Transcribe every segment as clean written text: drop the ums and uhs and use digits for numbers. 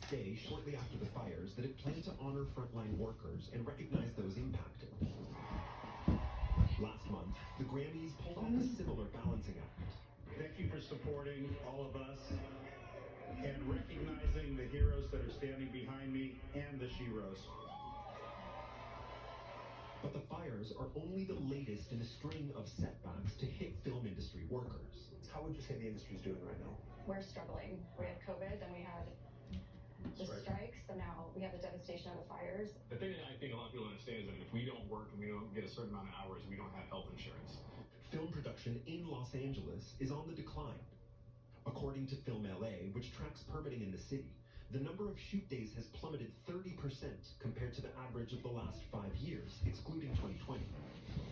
say shortly after the fires that it planned to honor frontline workers and recognize those impacted. Last month, the Grammys pulled off a similar balancing act. Thank you for supporting all of us and recognizing the heroes that are standing behind me and the sheroes. But the fires are only the latest in a string of setbacks to hit film industry workers. How would you say the industry's doing right now? We're struggling. We had COVID, then we had the strikes, and now we have the devastation of the fires. The thing that I think a lot of people understand is that if we don't work and we don't get a certain amount of hours, we don't have health insurance. Film production in Los Angeles is on the decline. According to Film LA, which tracks permitting in the city, the number of shoot days has plummeted 30% compared to the average of the last 5 years, excluding 2020.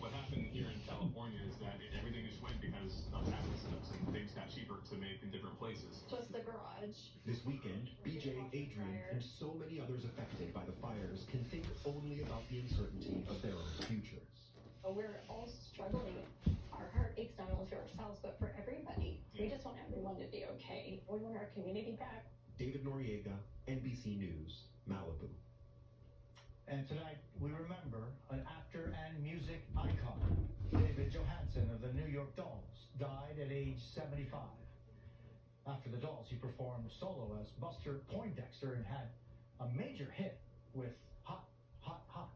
What happened here in California is that everything just went because of tax incentives and things got cheaper to make in different places. Just the garage. This weekend, BJ, Adrian, and so many others affected by the fires can think only about the uncertainty of their own futures. We're all struggling. Our heart aches not only for ourselves, but for everybody. We just want everyone to be okay. We want our community back. David Noriega, NBC News, Malibu. And tonight, we remember an actor and music icon. David Johansen of the New York Dolls died at age 75. After the Dolls, he performed solo as Buster Poindexter and had a major hit with Hot, Hot, Hot.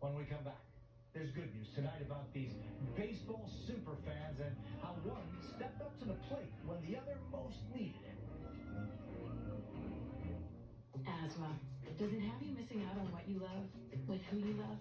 When we come back, there's good news tonight about these baseball super fans and how one stepped up to the plate when the other most needed it. Asthma. Does it have you missing out on what you love? With who you love?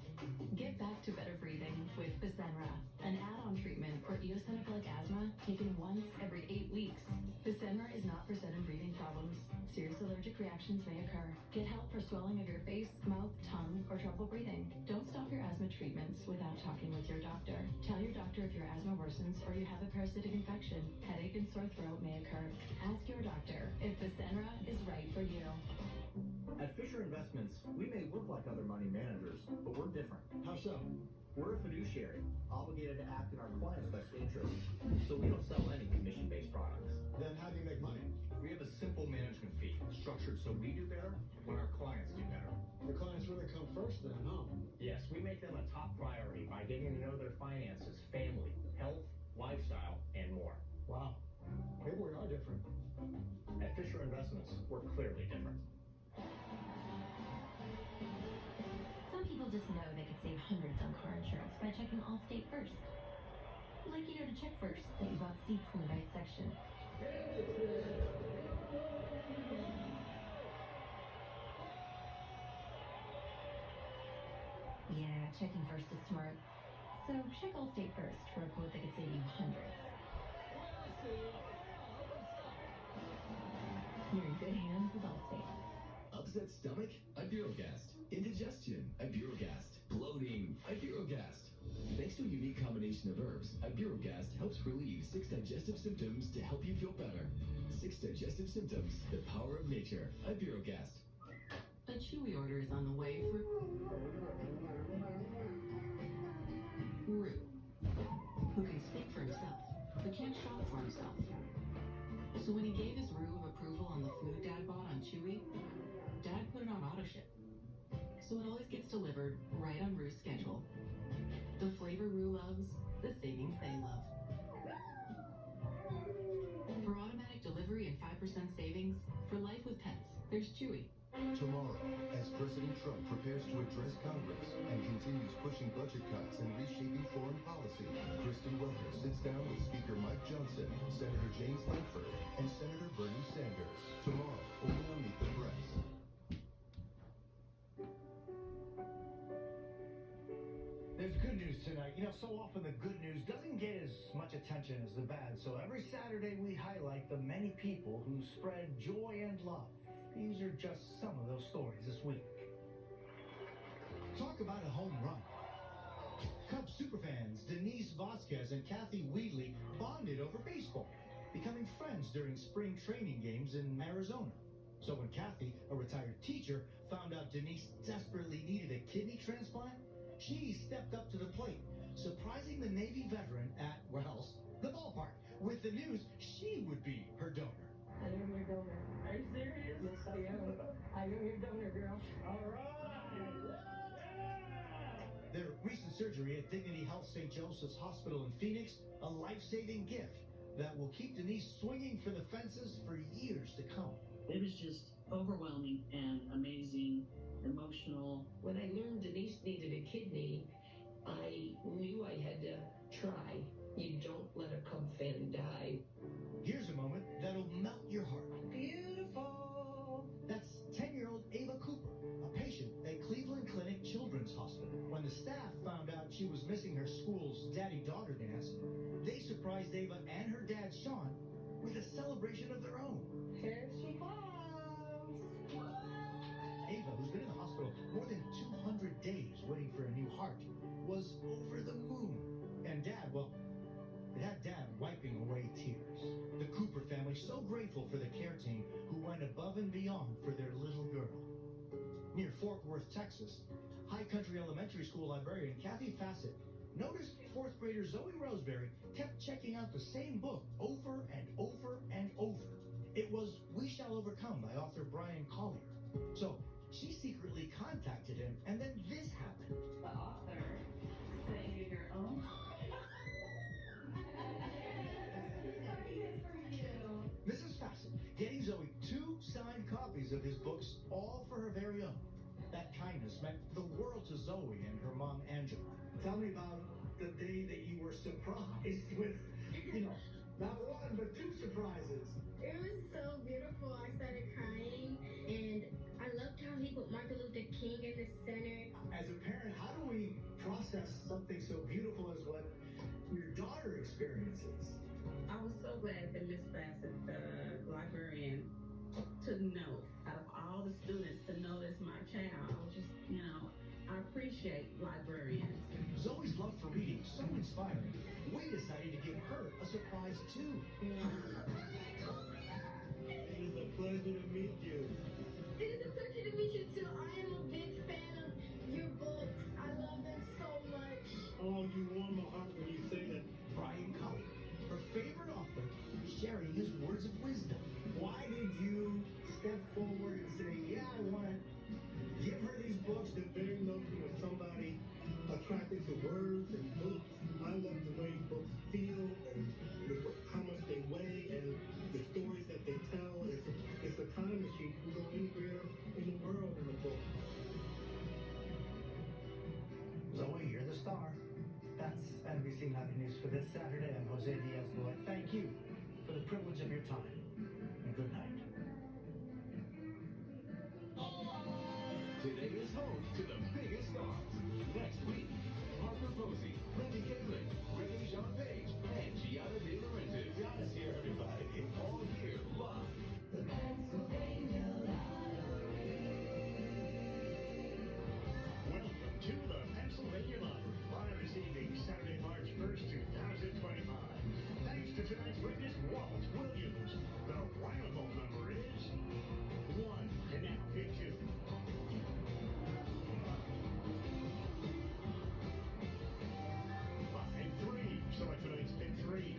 Get back to better breathing with Fasenra, an add-on treatment for eosinophilic asthma taken once every 8 weeks. Fasenra is not for sudden breathing problems. Serious allergic reactions may occur. Get help for swelling of your face, mouth, tongue, or trouble breathing. Don't stop your asthma treatments without talking with your doctor. Tell your doctor if your asthma worsens or you have a parasitic infection. Headache and sore throat may occur. Ask your doctor if Fasenra is right for you. At Fisher Investments, we may look like other money managers, but we're different. How so? We're a fiduciary, obligated to act in our clients' best interest, so we don't sell any commission-based products. Then how do you make money? We have a simple management fee, structured so we do better when our clients do better. The clients really come first then, huh? Yes, we make them a top priority by getting to know their finances, family, health, lifestyle, and more. Wow. Maybe we are different. At Fisher Investments, we're clearly different. Some people just know they could save hundreds on car insurance by checking Allstate first. Like you know to check first that you bought seats in the right section. Yeah, checking first is smart. So check Allstate first for a quote that could save you hundreds. You're in good hands with Allstate. Upset stomach? Ibirogast. Indigestion? Ibirogast. Bloating? Ibirogast. Thanks to a unique combination of herbs, Ibirogast helps relieve 6 digestive symptoms to help you feel better. 6 digestive symptoms, the power of nature. Ibirogast. A Chewy order is on the way for Rue, who can speak for himself, but can't shop for himself. So when he gave his Rue of approval on the food Dad bought on Chewy, Dad put it on auto ship. So it always gets delivered right on Rue's schedule. The flavor Rue loves, the savings they love. For automatic delivery and 5% savings, for life with pets, there's Chewy. Tomorrow, as President Trump prepares to address Congress and continues pushing budget cuts and reshaping foreign policy, Kristen Welker sits down with Speaker Mike Johnson, Senator James Lankford, and Senator Bernie Sanders. Tomorrow, only on Meet the Press. There's good news tonight. You know, so often the good news doesn't get as much attention as the bad. So every Saturday we highlight the many people who spread joy and love. These are just some of those stories this week. Talk about a home run. Cubs superfans Denise Vasquez and Kathy Wheatley bonded over baseball, becoming friends during spring training games in Arizona. So when Kathy, a retired teacher, found out Denise desperately needed a kidney transplant, she stepped up to the plate, surprising the Navy veteran at, well, the ballpark with the news she would be her donor. I am your donor. Are you serious? I know you've done it, girl. All right. Their recent surgery at Dignity Health St. Joseph's Hospital in Phoenix, a life-saving gift that will keep Denise swinging for the fences for years to come. It was just overwhelming and amazing, emotional. When I learned Denise needed a kidney, I knew I had to try. You don't let a Cub fan die. Here's a moment that'll melt your heart. Beautiful. That's 10-year-old Ava Cooper, a patient at Cleveland Clinic Children's Hospital. When the staff found out she was missing her school's daddy-daughter dance, they surprised Ava and her dad, Sean, with a celebration of their own. Here she comes. Ava, who's been in the hospital more than 200 days waiting for a new heart, was over the moon. And Dad, well, it had Dad wiping away tears. The Cooper family so grateful for the care team who went above and beyond for their little girl. Near Fort Worth, Texas, High Country Elementary School librarian Kathy Fassett noticed fourth grader Zoe Roseberry kept checking out the same book over and over and over. It was We Shall Overcome by author Brian Collier. So she secretly contacted him, and then this happened. The author saying you're your own. Mrs. Fassett getting Zoe 2 signed copies of his books, all for her very own. That kindness meant the world to Zoe and her mom, Angela. Tell me about the day that you were surprised with, not one, but 2 surprises. It was so beautiful. I started crying, and I loved how he put Martin Luther King in the center. As a parent, how do we process something so beautiful as what your daughter experiences? I was so glad that Miss Bassett, the librarian, took note out of all the students to notice my child. I was just, I appreciate librarians. Zoe's love for reading so inspiring, we decided to give her a surprise too. It is a pleasure to meet you. It is a pleasure to meet you too. I am a big fan of your books. I love them so much. Oh, you warm my heart when you say that. Brian Collier, her favorite author, sharing his words of wisdom. Why did you step forward and say, yeah, I want to give her these books? The very notion of somebody attracted to words and books. I love the way books feel and how much they weigh and the stories that they tell. It's a time machine. You can go anywhere in the world in a book. Zoe, you're the star. That's NBC Night News for this Saturday. I'm Jose Diaz-Lloyd. Thank you for the privilege of your time, and good night. Today is home to the biggest stars. Next week, Harper Posey, Randy Kendrick, Reggie Jean Page, and Gianna De Laurentiis. Gianna's here, everybody. All here live. The Pennsylvania Welcome to the Pennsylvania Lottery. Live this evening, Saturday, March 1st, 2025. Thanks to tonight's witness, Walt Williams. The winnable number is 1. And now, pick 2. 5, 3. Select tonight's pick 3.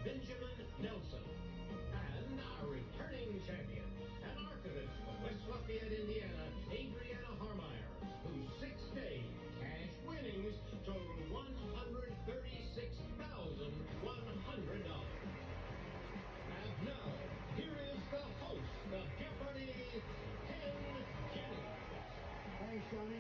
Benjamin Nelson. And our returning champion, an archivist from West Lafayette, Indiana, Adriana Harmeyer, whose 6-day cash winnings total $136,100. And now, here is the host of Jeopardy, Ken Jennings. Thanks, Johnny.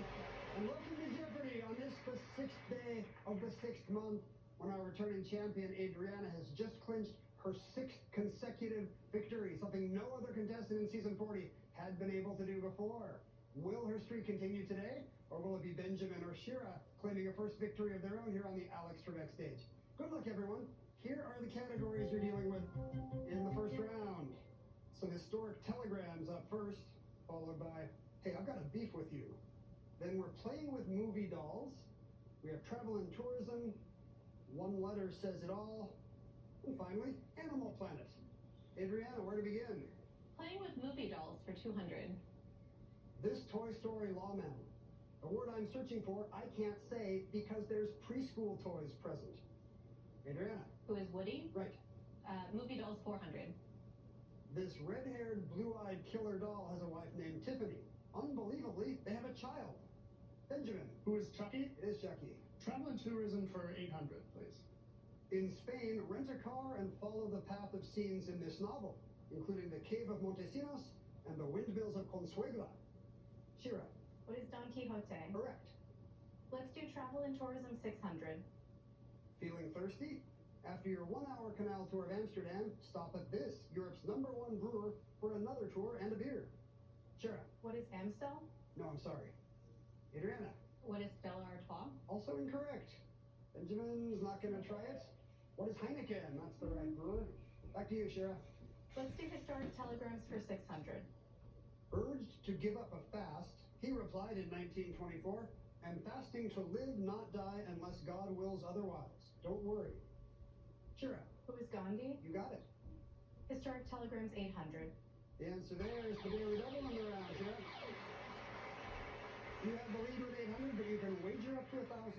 And welcome to Jeopardy on this, the 6th day of the 6th month, when our returning champion, Adriana, has just clinched her 6th consecutive victory, something no other contestant in season 40 had been able to do before. Will her streak continue today, or will it be Benjamin or Shira claiming a first victory of their own here on the Alex Trebek stage? Good luck, everyone. Here are the categories you're dealing with in the first round. Some historic telegrams up first, followed by, hey, I've got a beef with you. Then we're playing with movie dolls. We have travel and tourism. One letter says it all. And finally, Animal Planet. Adriana, where to begin? Playing with movie dolls for 200. This Toy Story lawman. The word I'm searching for, I can't say because there's preschool toys present. Adriana. Who is Woody? Right. Movie dolls 400. This red-haired, blue-eyed killer doll has a wife named Tiffany. Unbelievably, they have a child. Benjamin. Who is Chucky? It is Chucky. Travel and tourism for 800, please. In Spain, rent a car and follow the path of scenes in this novel, including the Cave of Montesinos and the Windmills of Consuegra. Shira. What is Don Quixote? Correct. Let's do travel and tourism 600. Feeling thirsty? After your 1-hour canal tour of Amsterdam, stop at this, Europe's #1 brewer, for another tour and a beer. Shira. What is Amstel? No, I'm sorry. Adriana. What is Stella Artois? Also incorrect. Benjamin's not going to try it. What is Heineken? That's the right brewer. Back to you, Shira. Let's do historic telegrams for 600. Urged to give up a fast, he replied in 1924, "Am fasting to live, not die, unless God wills otherwise. Don't worry." Shira. Who is Gandhi? You got it. Historic telegrams 800. The answer there is the Daily Double on the round, Shira. You have the lead with 800, but you can wager up to 1,000.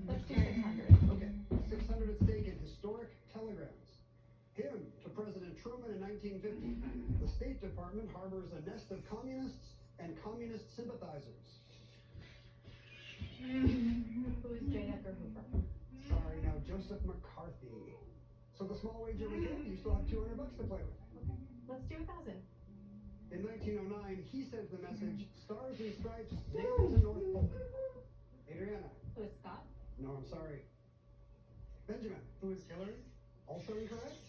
Let's do 600. Okay, 600 at stake in historic telegrams. Hymn to President Truman in 1950. The State Department harbors a nest of communists and communist sympathizers. Who is J. Edgar Hoover? Sorry, now Joseph McCarthy. So the small wager was in. You still have $200 to play with. Okay. Let's do 1,000. In 1909, he sent the message, "Stars and Stripes, nailed to North Pole." Adriana. Who is Scott? No, I'm sorry. Benjamin. Who is Hillary? Also incorrect.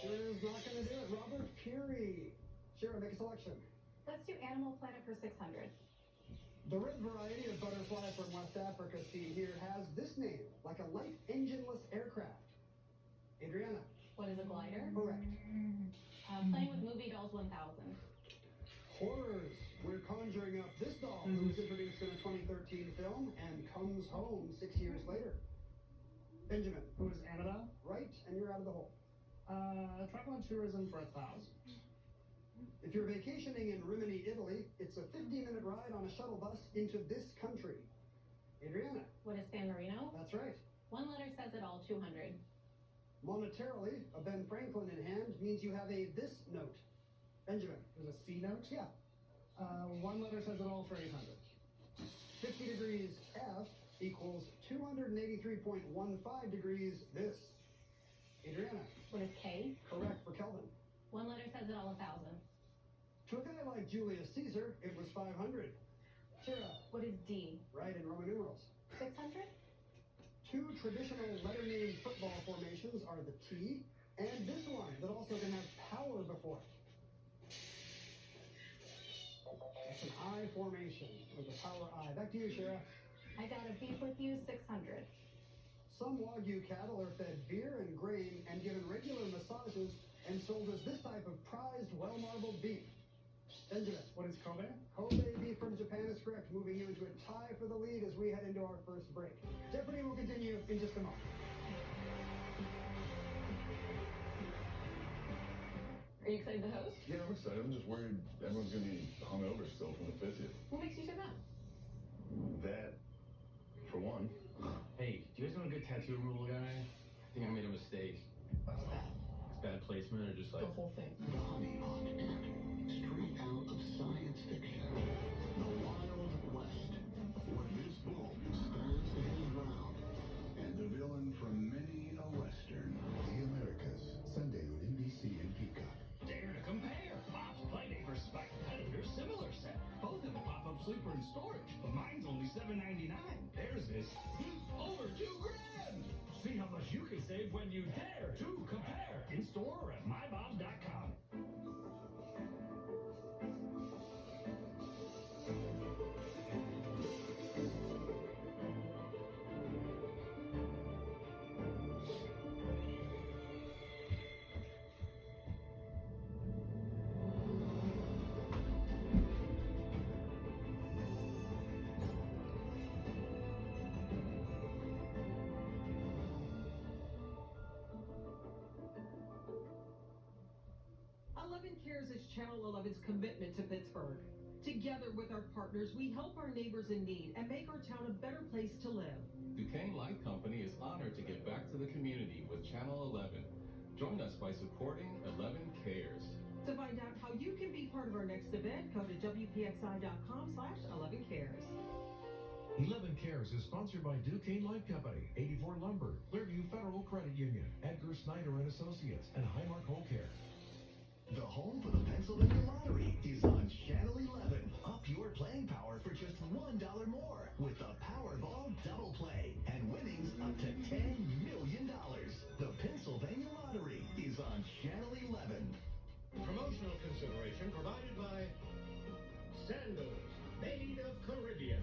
Shira's not going to do it. Robert Peary. Shira, make a selection. Let's do Animal Planet for 600. The red variety of butterfly from West Africa seen here has this name, like a light engineless aircraft. Adriana. What is a glider? Correct. Playing with movie dolls 1,000. Horrors. We're conjuring up this doll who was introduced in a 2013 film and comes home 6 years later. Benjamin. Who is Annabelle? Right, and you're out of the hole. Travel and tourism for 1,000. If you're vacationing in Rimini, Italy, it's a 50-minute ride on a shuttle bus into this country. Adriana. What is San Marino? That's right. One letter says it all, 200. Monetarily, a Ben Franklin in hand means you have a this note. Benjamin. There's a C note? Yeah. One letter says it all for 800. 50 degrees F equals 283.15 degrees this. Adriana. What is K? Correct for Kelvin. One letter says it all, 1,000. To a guy like Julius Caesar, it was 500. Shira. What is D? Right, in Roman numerals. 600? Two traditional letter-named football formations are the T and this one that also can have power before it. It's an I formation with the power I. Back to you, Shira. I got a beef with you, 600. Some Wagyu cattle are fed beer and grain and given regular massages and sold as this type of prized, well-marbled beef. Benjamin. What is Kobe? Kobe beef from Japan is correct, moving you into a tie for the lead as we head into our first break. Jeopardy will continue in just a moment. Are you excited to host? Yeah, I'm excited. I'm just worried everyone's going to be hungover still from the 50th. What makes you say that? That, for one. Hey, do you guys know a good tattoo removal guy? think I made a mistake. What's that? Bad placement or just like... The whole thing. The Honey Pot, straight out of science fiction. The Wild West, where this bull stands his ground, and the villain from many a western. The Americas, Sunday on NBC and Peacock. Dare to compare. Bob's Playdate versus my competitor's similar set. Both have a pop-up sleeper and storage, but mine's only $7.99. Theirs is over $2,000. See how much you can save when you dare to compare. In store or at mybobs.com. Cares is Channel 11's commitment to Pittsburgh. Together with our partners, we help our neighbors in need and make our town a better place to live. Duquesne Light Company is honored to give back to the community with Channel 11. Join us by supporting 11 Cares. To find out how you can be part of our next event, go to WPXI.com/11cares. 11 Cares is sponsored by Duquesne Light Company, 84 Lumber, Clearview Federal Credit Union, Edgar Snyder and Associates, and Highmark Home Care. The home for the Pennsylvania Lottery is on Channel 11. Up your playing power for just $1 more with the Powerball Double Play and winnings up to $10 million. The Pennsylvania Lottery is on Channel 11. Promotional consideration provided by Sandals, made of Caribbean.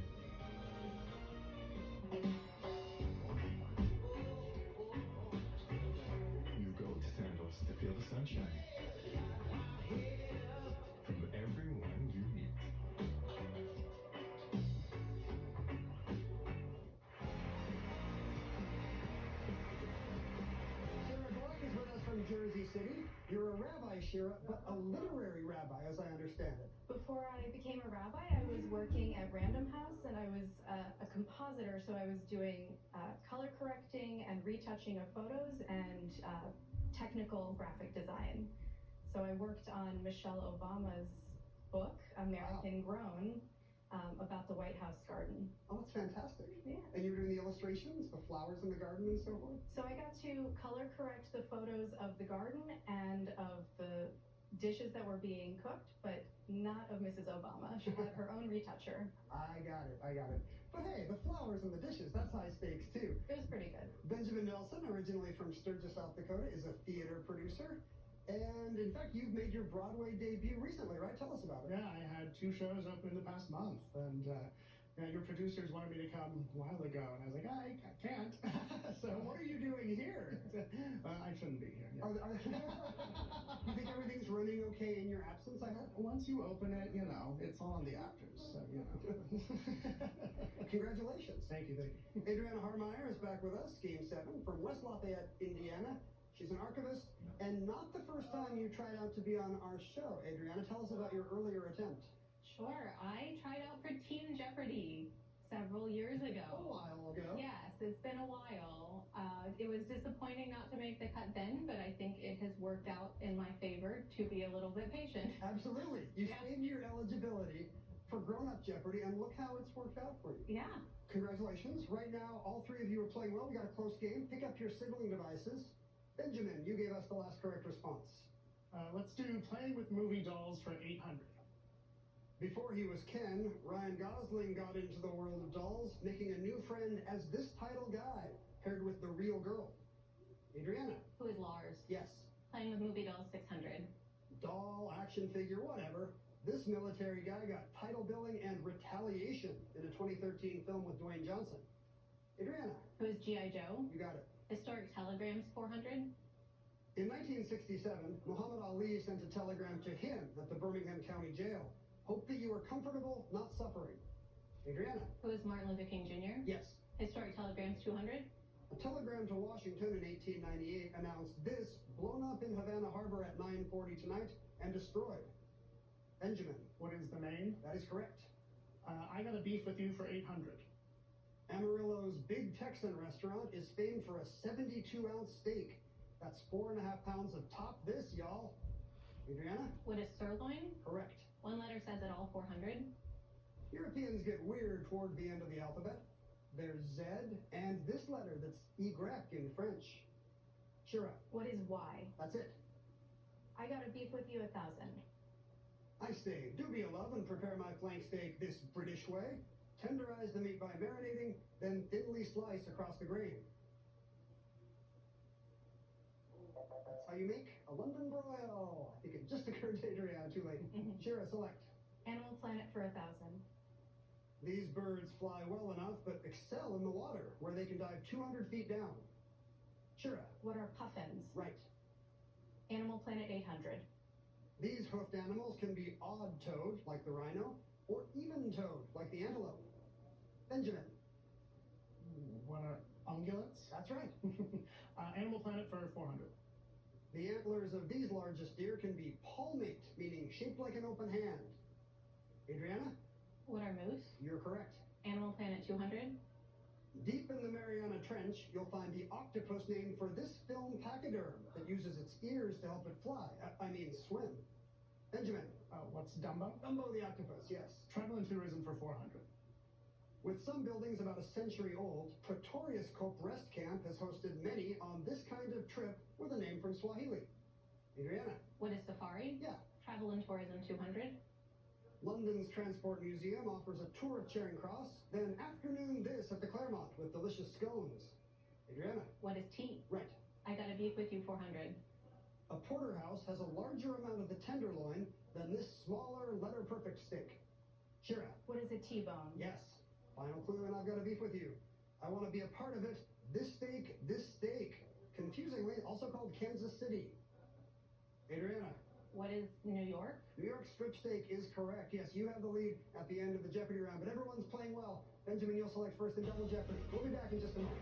You go to Sandals to feel the sunshine. From everyone you meet. Shira Glock is with us from Jersey City. You're a rabbi, Shira, but a literary rabbi, as I understand it. Before I became a rabbi, I was working at Random House, and I was a compositor, so I was doing color correcting and retouching of photos and technical graphic design. So I worked on Michelle Obama's book, American Grown, about the White House garden. Oh, that's fantastic. Yeah. And you were doing the illustrations, the flowers in the garden and so forth? So I got to color correct the photos of the garden and of the dishes that were being cooked, but not of Mrs. Obama. She had her own retoucher. I got it. But hey, the flowers and the dishes, that's high stakes too. It was pretty good. Benjamin Nelson, originally from Sturgis, South Dakota, is a theater producer. And in fact, you've made your Broadway debut recently, right? Tell us about it. Yeah, I had 2 shows open in the past month, and your producers wanted me to come a while ago, and I was like, I can't. So what are you doing here? I shouldn't be here. Yeah. You think everything's running okay in your absence? Once you open it, it's all on the actors. So Congratulations. Thank you. Adriana Harmeyer is back with us, Game 7 from West Lafayette, Indiana. She's an archivist, and not the first time you tried out to be on our show. Adriana, tell us about your earlier attempt. Sure. I tried out for Teen Jeopardy several years ago. A while ago. Yes, it's been a while. It was disappointing not to make the cut then, but I think it has worked out in my favor to be a little bit patient. Absolutely. You saved your eligibility for Grown-Up Jeopardy, and look how it's worked out for you. Yeah. Congratulations. Right now, all 3 of you are playing well. We got a close game. Pick up your signaling devices. Benjamin, you gave us the last correct response. Let's do Playing with Movie Dolls for 800. Before he was Ken, Ryan Gosling got into the world of dolls, making a new friend as this title guy, paired with the real girl. Adriana. Who is Lars? Yes. Playing with Movie Dolls 600. Doll, action figure, whatever. This military guy got title billing and retaliation in a 2013 film with Dwayne Johnson. Adriana. Who is G.I. Joe? You got it. Historic Telegrams 400. In 1967, Muhammad Ali sent a telegram to him at the Birmingham County Jail. Hope that you are comfortable, not suffering. Adriana. Who is Martin Luther King Jr.? Yes. Historic Telegrams 200. A telegram to Washington in 1898 announced this blown up in Havana Harbor at 9:40 tonight and destroyed. Benjamin. What is the name? That is correct. I got a beef with you for 800. Amarillo's Big Texan restaurant is famed for a 72-ounce steak. That's 4.5 pounds of top this, y'all. Adriana? What is sirloin? Correct. One letter says it all, 400. Europeans get weird toward the end of the alphabet. There's Z and this letter that's Y in French. Shira. What is Y? That's it. I gotta beef with you 1,000. I say, do me a love and prepare my flank steak this British way. Tenderize the meat by marinating, then thinly slice across the grain. That's how you make a London broil. I think it just occurred to Adriana, too late. Shira, select. Animal Planet for 1,000. These birds fly well enough, but excel in the water, where they can dive 200 feet down. Shira. What are puffins? Right. Animal Planet 800. These hoofed animals can be odd-toed, like the rhino, or even-toed, like the antelope. Benjamin. What are ungulates? That's right. Animal Planet for 400. The antlers of these largest deer can be palmate, meaning shaped like an open hand. Adriana? What are moose? You're correct. Animal Planet 200. Deep in the Mariana Trench, you'll find the octopus name for this film pachyderm that uses its ears to help it fly. Swim. Benjamin. What's Dumbo? Dumbo the octopus, yes. Travel and tourism for 400. With some buildings about a century old, Pretorius Cope Rest Camp has hosted many on this kind of trip with a name from Swahili. Adriana. What is safari? Yeah. Travel and tourism 200. London's Transport Museum offers a tour of Charing Cross, then afternoon this at the Claremont with delicious scones. Adriana. What is tea? Right. I gotta beef with you 400. A porterhouse has a larger amount of the tenderloin than this smaller letter-perfect steak. Shira. What is a T-bone? Yes. Final clue, and I've got to beef with you. I want to be a part of it. This steak. Confusingly, also called Kansas City. Adriana. What is New York? New York strip steak is correct. Yes, you have the lead at the end of the Jeopardy round, but everyone's playing well. Benjamin, you'll select first in Double Jeopardy. We'll be back in just a moment.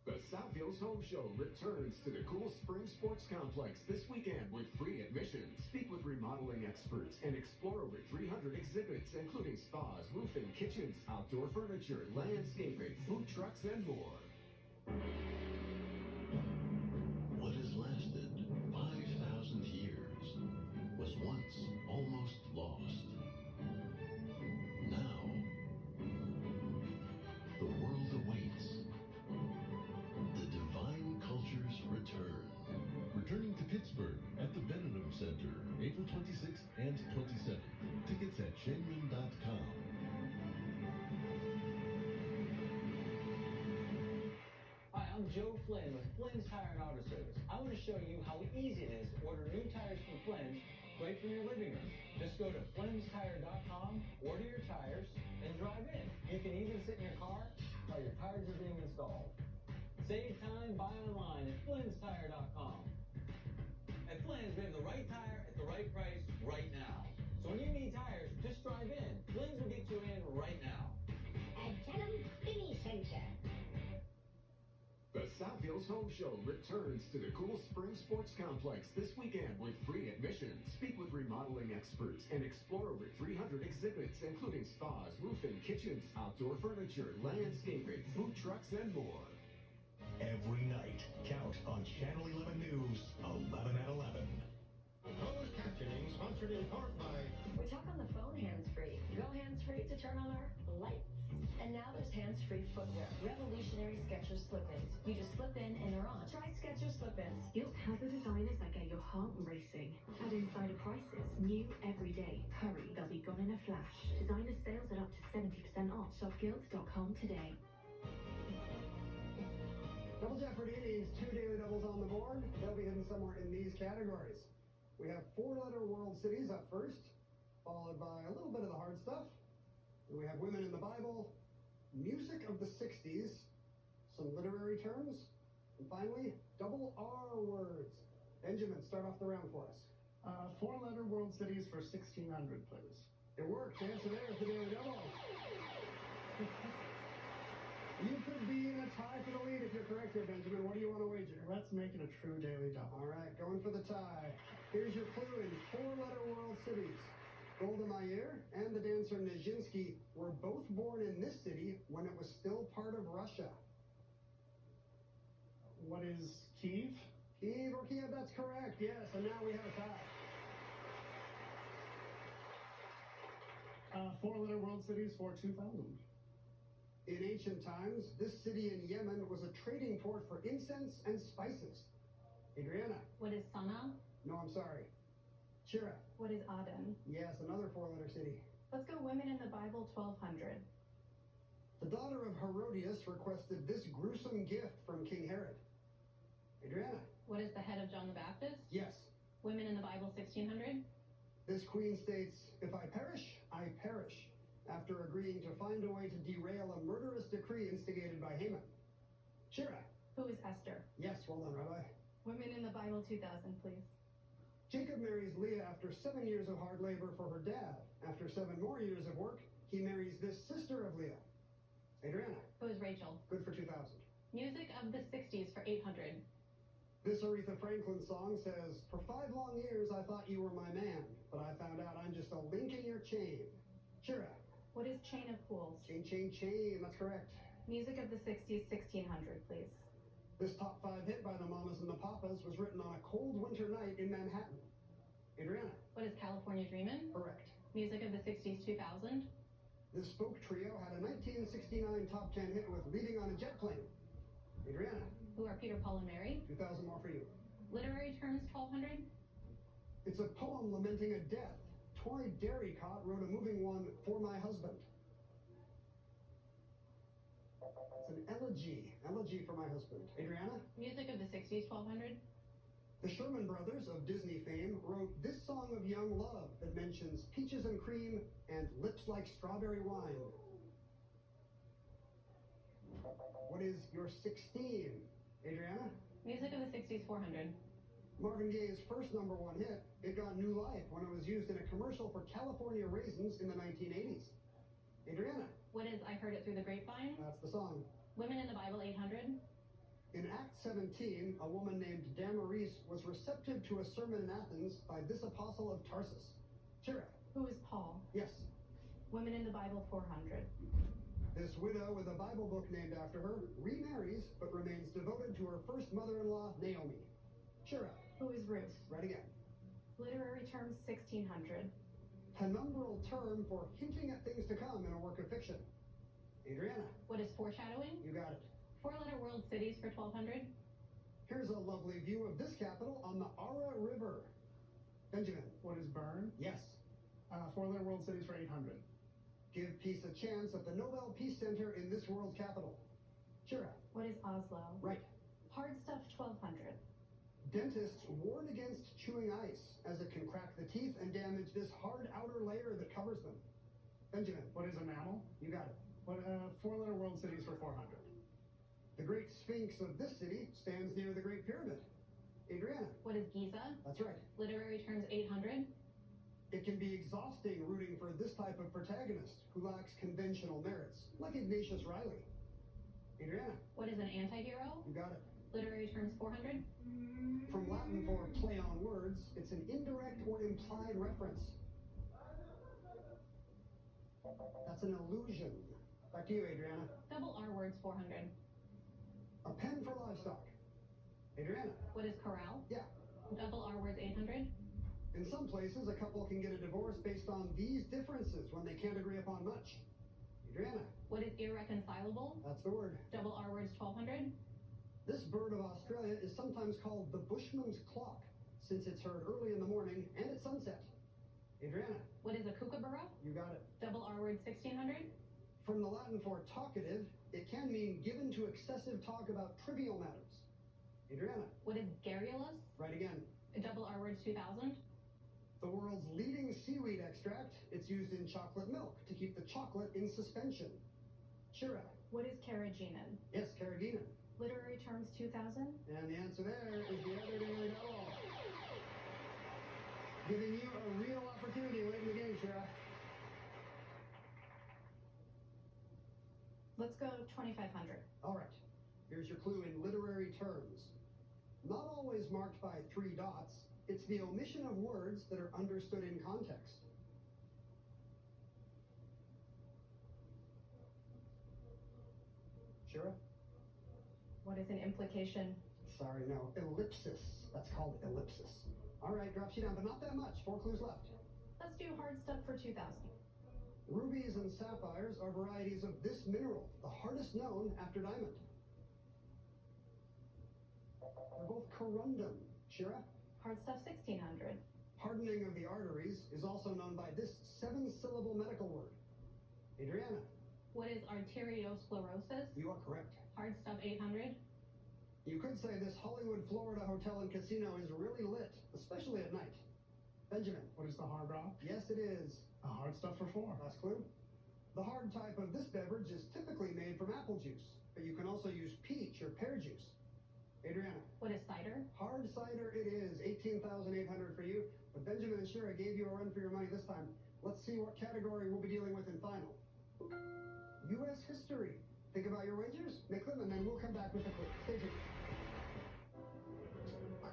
The South Hills Home Show returns to the Cool Spring Sports Complex this weekend with free admission. Speak with remodeling experts and explore over 300 exhibits, including spas, roofing, kitchens, outdoor furniture, landscaping, food trucks, and more. What has lasted 5,000 years was once almost lost. Now, the world awaits the Divine Culture's return. Returning to Pittsburgh at the Benedum Center, April 26th and 27th. Tickets at Shenman.com. Hi, I'm Joe Flynn with Flynn's Tire and Auto Service. I want to show you how easy it is to order new tires from Flynn's right from your living room. Just go to Flynn'sTire.com, order your tires, and drive in. You can even sit in your car while your tires are being installed. Save time, buy online at Flynn'sTire.com. At Flynn's, we have the right tire at the right price right now. So when you need tires, just drive in. Flynn's will get you in right now. At Denham Mini Center. The South Hills Home Show returns to the Cool Spring Sports Complex this weekend with free admission. Speak with remodeling experts and explore over 300 exhibits, including spas, roofing, kitchens, outdoor furniture, landscaping, food trucks, and more. Every night, count on Channel 11 News, 11 at 11. Closed captioning sponsored in part by... We talk on the phone hands-free. Go hands-free to turn on our lights. And now there's hands-free footwear. Revolutionary Skechers slip-ins. You just slip in and they're on. Try Skechers slip-ins. Gilt has the designers that get your heart racing. Add insider prices. New every day. Hurry, they'll be gone in a flash. Designer sales are up to 70% off. Shop gilt.com today. Double Jeopardy needs 2 daily doubles on the board. They'll be hidden somewhere in these categories. We have 4-letter world cities up first, followed by a little bit of the hard stuff. And we have women in the Bible, music of the 60s, some literary terms, and finally, double R words. Benjamin, start off the round for us. 4-letter world cities for 1600, please. It worked. The answer there is the daily double. You could be in a tie for the lead if you're correct here, Benjamin. What do you want to wager? Let's make it a true daily double. All right, going for the tie. Here's your clue in four-letter world cities. Golda Meir and the dancer Nijinsky were both born in this city when it was still part of Russia. What is Kyiv? Kyiv or Kiev, that's correct, yes. And now we have a tie. Four-letter world cities for 2000. In ancient times, this city in Yemen was a trading port for incense and spices. Adriana. What is Sana'a? No, I'm sorry. Shira. What is Aden? Yes, another four-letter city. Let's go women in the Bible 1200. The daughter of Herodias requested this gruesome gift from King Herod. Adriana. What is the head of John the Baptist? Yes. Women in the Bible 1600. This queen states, if I perish, I perish, after agreeing to find a way to derail a murderous decree instigated by Haman. Shira. Who is Esther? Yes, well done, Rabbi. Women in the Bible 2000, please. Jacob marries Leah after 7 years of hard labor for her dad. After 7 more years of work, he marries this sister of Leah. Adriana. Who is Rachel? Good for 2000. Music of the 60s for 800. This Aretha Franklin song says, for 5 long years I thought you were my man, but I found out I'm just a link in your chain. Shira. What is Chain of Fools? Chain, chain, chain, that's correct. Music of the 60s, 1600, please. This top 5 hit by the Mamas and the Papas was written on a cold winter night in Manhattan. Adriana. What is California Dreamin'? Correct. Music of the 60s, 2000. This folk trio had a 1969 top 10 hit with Leaving on a Jet Plane. Adriana. Who are Peter, Paul, and Mary? 2000 more for you. Literary terms 1200. It's a poem lamenting a death. Troy Derricott wrote a moving one, For My Husband. It's an elegy. Elegy for my husband. Adriana? Music of the 60s, 1200. The Sherman Brothers of Disney fame wrote this song of young love that mentions peaches and cream and lips like strawberry wine. What is your 16? Adriana? Music of the 60s, 400. Marvin Gaye's first #1 hit, it got new life when it was used in a commercial for California Raisins in the 1980s. Adriana? What is I Heard It Through the Grapevine? That's the song. Women in the Bible 800. In Acts 17, a woman named Damaris was receptive to a sermon in Athens by this apostle of Tarsus. Shira. Who is Paul? Yes. Women in the Bible 400. This widow with a Bible book named after her remarries but remains devoted to her first mother-in-law, Naomi. Shira. Who is Ruth? Right again. Literary terms 1600. Penumbral term for hinting at things to come in a work of fiction. Adriana. What is foreshadowing? You got it. 4-letter world cities for 1200. Here's a lovely view of this capital on the Ara River. Benjamin. What is Bern? Yes. 4-letter world cities for 800. Give peace a chance at the Nobel Peace Center in this world capital. Shira. What is Oslo? Right. Hard stuff 1200. Dentists warn against chewing ice as it can crack the teeth and damage this hard outer layer that covers them. Benjamin. What is a mammal? You got it. What 4-letter world cities for 400. The Great Sphinx of this city stands near the Great Pyramid. Adriana. What is Giza? That's right. Literary terms 800. It can be exhausting rooting for this type of protagonist who lacks conventional merits, like Ignatius Riley. Adriana. What is an anti-hero? You got it. Literary terms 400. From Latin for play on words, it's an indirect or implied reference. That's an illusion. Back to you, Adriana. Double R words 400. A pen for livestock. Adriana. What is corral? Yeah. Double R words 800. In some places, a couple can get a divorce based on these differences when they can't agree upon much. Adriana. What is irreconcilable? That's the word. Double R words 1200. This bird of Australia is sometimes called the Bushman's clock, since it's heard early in the morning and at sunset. Adriana. What is a kookaburra? You got it. Double R words 1600. From the Latin for talkative, it can mean given to excessive talk about trivial matters. Adriana. What is garrulous? Right again. Double R words 2000. The world's leading seaweed extract, it's used in chocolate milk to keep the chocolate in suspension. Shira. What is carrageenan? Yes, carrageenan. Literary terms 2000. And the answer there is the other daily double. Giving you a real opportunity late in the game, Shira. Let's let's go 2,500. All right. Here's your clue in literary terms. Not always marked by 3 dots, it's the omission of words that are understood in context. Shira? What is an implication? Sorry, no. Ellipsis. That's called ellipsis. All right, drops you down, but not that much. 4 clues left. Let's do hard stuff for 2,000. Rubies and sapphires are varieties of this mineral, the hardest known after diamond. They're both corundum. Shira? Hard stuff 1,600. Hardening of the arteries is also known by this 7-syllable medical word. Adriana? What is arteriosclerosis? You are correct. Hard stuff 800. You could say this Hollywood, Florida hotel and casino is really lit, especially at night. Benjamin? What is the hard rock? Yes, it is. Hard stuff for 4. Last clue. The hard type of this beverage is typically made from apple juice, but you can also use peach or pear juice. Adriana? What is cider? Hard cider it is. 18,800 for you. But Benjamin and Shira gave you a run for your money this time. Let's see what category we'll be dealing with in final. U.S. history. Think about your wagers, make them, and then we'll come back with a quick. Stay tuned.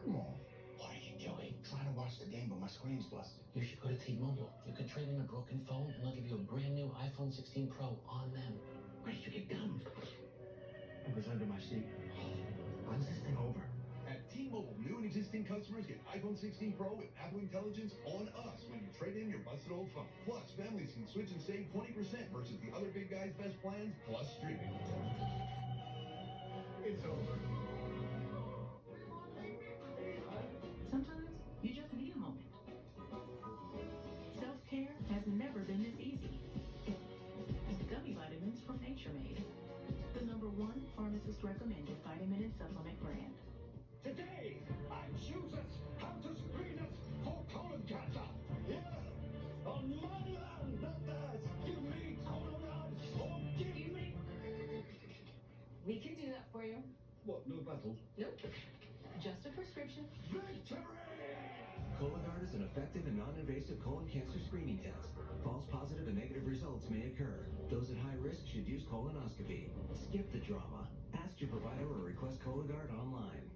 Come on. What are you doing? Trying to watch the game, but my screen's busted. You should go to T-Mobile. You can trade in a broken phone, and they'll give you a brand new iPhone 16 Pro on them. Where did you get gum? It was under my seat. When's this thing over? At T-Mobile, new and existing customers get iPhone 16 Pro with Apple Intelligence on us when you trade in your busted old phone. Plus, families can switch and save 20% versus the other big guys' best plans, plus streaming. It's over. Sometimes you just need a moment. Self-care has never been this easy. Gummy vitamins from Nature Made, the #1 pharmacist recommended vitamin and supplement brand. Today, I choose us how to screen us for colon cancer. Yeah, on my land, not theirs. Give me colon or give me. We can do that for you. What, no battle? Nope. Just a prescription. Victory! Cologuard is an effective and non-invasive colon cancer screening test. False positive and negative results may occur. Those at high risk should use colonoscopy. Skip the drama. Ask your provider or request Cologuard online.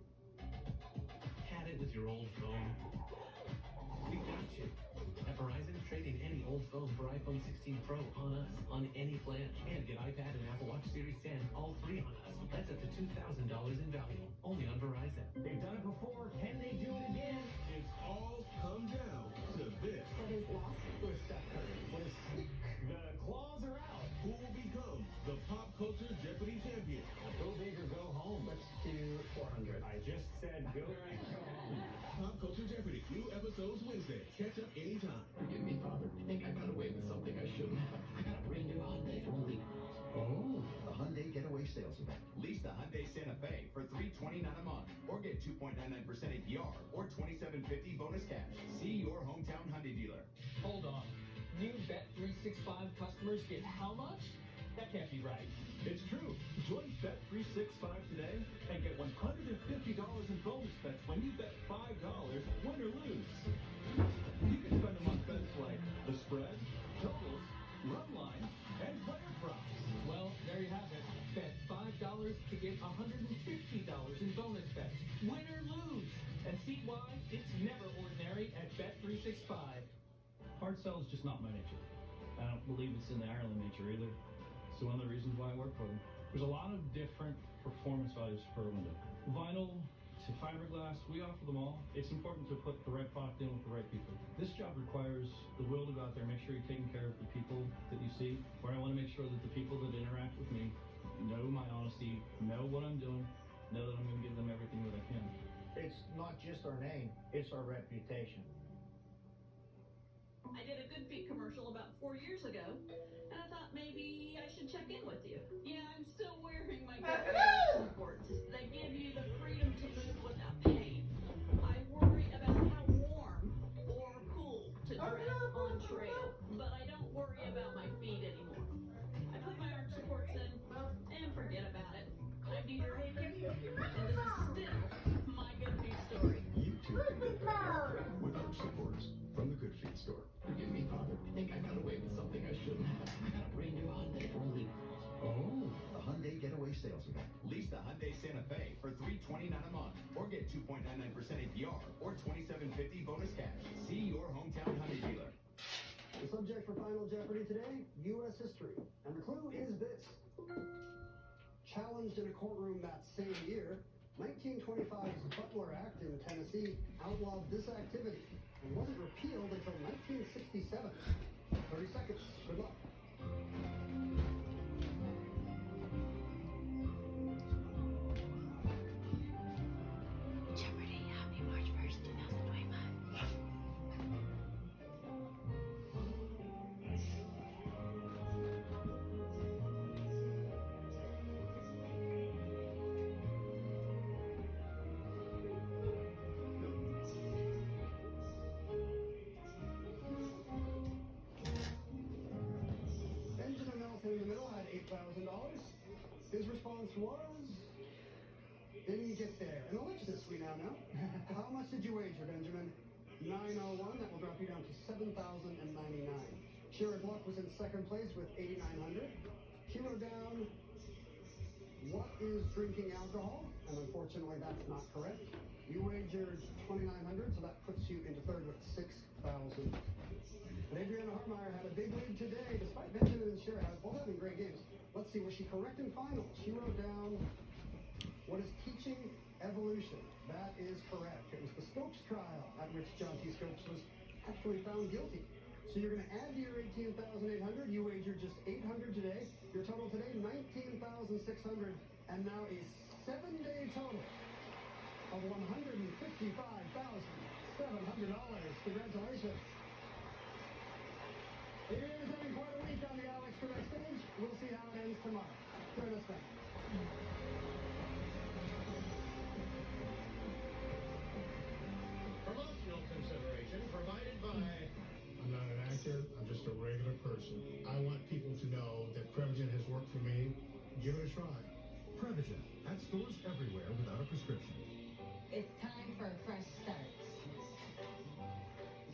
Had it with your old phone? We got you. At Verizon, trade in any old phone for iPhone 16 Pro on us, on any plan. And get iPad and Apple Watch Series 10, all free on us. That's up to $2,000 in value, only on Verizon. They've done it before. Can they do it again? It's all come down to this. What is lost? What is Steph Curry? What is Sneak? The claws are out. Who will become the pop culture Jeopardy champion? Go big or go home. Let's do 400. I just said go big, go home. Pop Culture Jeopardy, new episodes Wednesday. Catch up anytime. Forgive me, Father. I think I got away with something I shouldn't have. I got a brand new Hyundai for only... Oh, the Hyundai Getaway Sales Event. Lease the Hyundai Santa Fe for $329 a month, or get 2.99% APR, or $2,750 bonus cash. See your hometown Hyundai dealer. Hold on. New Bet365 customers get how much? That can't be right. It's true. Join Bet365 today and get $150 in bonus bets when you bet $5, win or lose. You can spend them on bets like the spread, totals, run line, and player props. Well, there you have it. Bet $5 to get $150 in bonus bets. Win or lose. And see why it's never ordinary at Bet365. Hard sell is just not my nature. I don't believe it's in the Ireland nature either. It's one of the reasons why I work for them. There's a lot of different performance values for a window. Vinyl to fiberglass, we offer them all. It's important to put the right product in with the right people. This job requires the will to go out there and make sure you're taking care of the people that you see. Where I want to make sure that the people that interact with me know my honesty, know what I'm doing, know that I'm going to give them everything that I can. It's not just our name, it's our reputation. I did a Good Feet commercial about 4 years ago, and I thought maybe I should check in with you. Yeah, I'm still wearing my Good Feet supports. They give you the freedom to move without pain. I worry about how warm or cool to dress on trail, but I don't worry about my feet anymore. I put my arch supports in and forget about it. I'm Deidre Hager, and this is still my Good Feet story. You too can get better with arch supports from the Good Feet store. Forgive me, Father. I think I got away with something I shouldn't have. I got a brand new Hyundai for only... Oh, the $329 a month, or get 2.99% APR or $27.50 bonus cash. See your hometown Hyundai dealer. The subject for Final Jeopardy today, U.S. history. And the clue is this. Challenged in a courtroom that same year, 1925's Butler Act in Tennessee outlawed this activity and wasn't repealed until 1967. 30 seconds. Good luck. Jeopardy, happy March 1st, 2025. Benjamin Nelson in the middle had $8,000. His response was, didn't get there. And Alexis, we now know. How much did you wager, Benjamin? 901. That will drop you down to 7,099. Jared Luck was in second place with 8,900. She wrote down, what is drinking alcohol? And unfortunately, that's not correct. You wagered 2,900, so that puts you into third with 6,000. And Adriana Hartmeyer had a big lead today, despite Benjamin and Cher both having great games. Let's see, was she correct in finals? She wrote down, what is teaching evolution? That is correct. It was the Scopes trial at which John T. Scopes was actually found guilty. So you're going to add to your 18,800. You wagered just 800 today. Your total today, 19,600. And now a 7-day total of $155,700. Congratulations. Adrian is having quite a week on the Alex Trebek stage. We'll see how it ends tomorrow. Join us then. Promotional consideration provided by... I'm not an actor. I'm just a regular person. I want people to know that Prevagen has worked for me. Give it a try. Prevagen at stores everywhere without a prescription. It's time for a fresh start.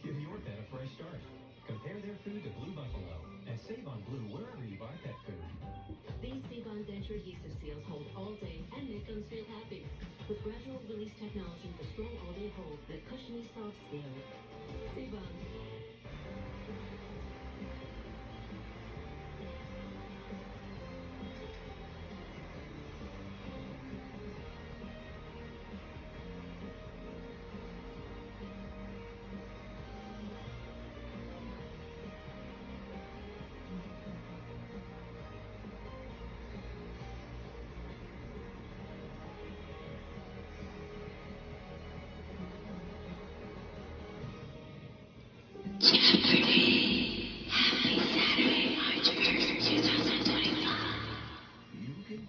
Give your pet a fresh start. Compare their food to Blue Buffalo and save on Blue wherever you buy pet food. These Sebon denture adhesive seals hold all day and make them feel happy. With gradual release technology for strong all-day hold that cushiony soft seal. Sebon,